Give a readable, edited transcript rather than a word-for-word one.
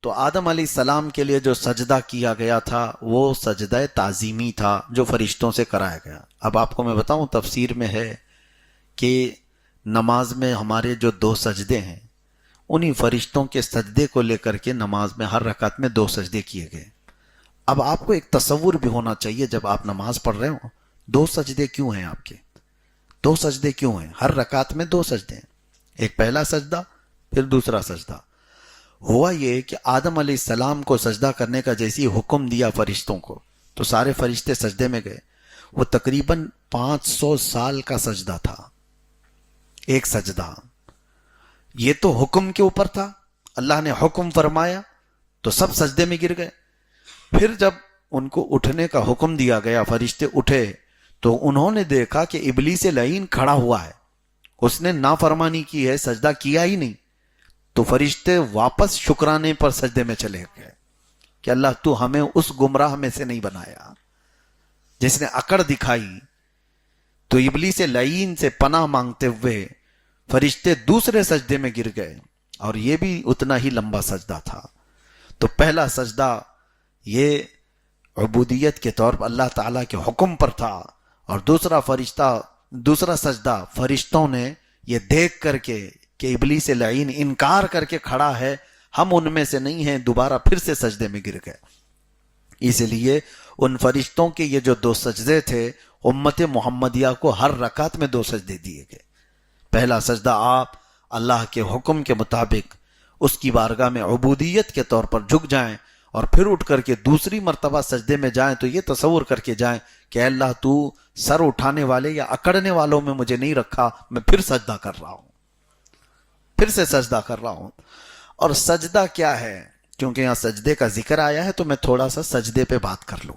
تو آدم علیہ السلام کے لیے جو سجدہ کیا گیا تھا وہ سجدہ تعظیمی تھا جو فرشتوں سے کرایا گیا۔ اب آپ کو میں بتاؤں، تفسیر میں ہے کہ نماز میں ہمارے جو 2 سجدے ہیں انہی فرشتوں کے سجدے کو لے کر کے نماز میں ہر رکعت میں 2 سجدے کیے گئے۔ اب آپ کو ایک تصور بھی ہونا چاہیے، جب آپ نماز پڑھ رہے ہو 2 سجدے کیوں ہیں آپ کے؟ 2 سجدے کیوں ہیں؟ ہر رکعت میں 2 سجدے ہیں، ایک پہلا سجدہ پھر دوسرا سجدہ۔ ہوا یہ کہ آدم علیہ السلام کو سجدہ کرنے کا جیسی حکم دیا فرشتوں کو تو سارے فرشتے سجدے میں گئے۔ وہ تقریباً 500 سال کا سجدہ تھا، ایک سجدہ۔ یہ تو حکم کے اوپر تھا، اللہ نے حکم فرمایا تو سب سجدے میں گر گئے۔ پھر جب ان کو اٹھنے کا حکم دیا گیا، فرشتے اٹھے تو انہوں نے دیکھا کہ ابلیس لعین کھڑا ہوا ہے، اس نے نافرمانی کی ہے، سجدہ کیا ہی نہیں۔ تو فرشتے واپس شکرانے پر سجدے میں چلے گئے کہ اللہ تو ہمیں اس گمراہ میں سے نہیں بنایا جس نے اکڑ دکھائی۔ تو ابلیس لعین سے پناہ مانگتے ہوئے فرشتے دوسرے سجدے میں گر گئے، اور یہ بھی اتنا ہی لمبا سجدہ تھا۔ تو پہلا سجدہ یہ عبودیت کے طور پر اللہ تعالیٰ کے حکم پر تھا، اور دوسرا سجدہ فرشتوں نے یہ دیکھ کر کے کہ ابلیس لعین انکار کر کے کھڑا ہے، ہم ان میں سے نہیں ہیں، دوبارہ پھر سے سجدے میں گر گئے۔ اس لیے ان فرشتوں کے یہ جو 2 سجدے تھے، امت محمدیہ کو ہر رکعت میں 2 سجدے دیے گئے۔ پہلا سجدہ آپ اللہ کے حکم کے مطابق اس کی بارگاہ میں عبودیت کے طور پر جھک جائیں، اور پھر اٹھ کر کے دوسری مرتبہ سجدے میں جائیں تو یہ تصور کر کے جائیں کہ اے اللہ تو سر اٹھانے والے یا اکڑنے والوں میں مجھے نہیں رکھا، میں پھر سجدہ کر رہا ہوں، پھر سے سجدہ کر رہا ہوں۔ اور سجدہ کیا ہے؟ کیونکہ یہاں سجدے کا ذکر آیا ہے تو میں تھوڑا سا سجدے پہ بات کر لوں۔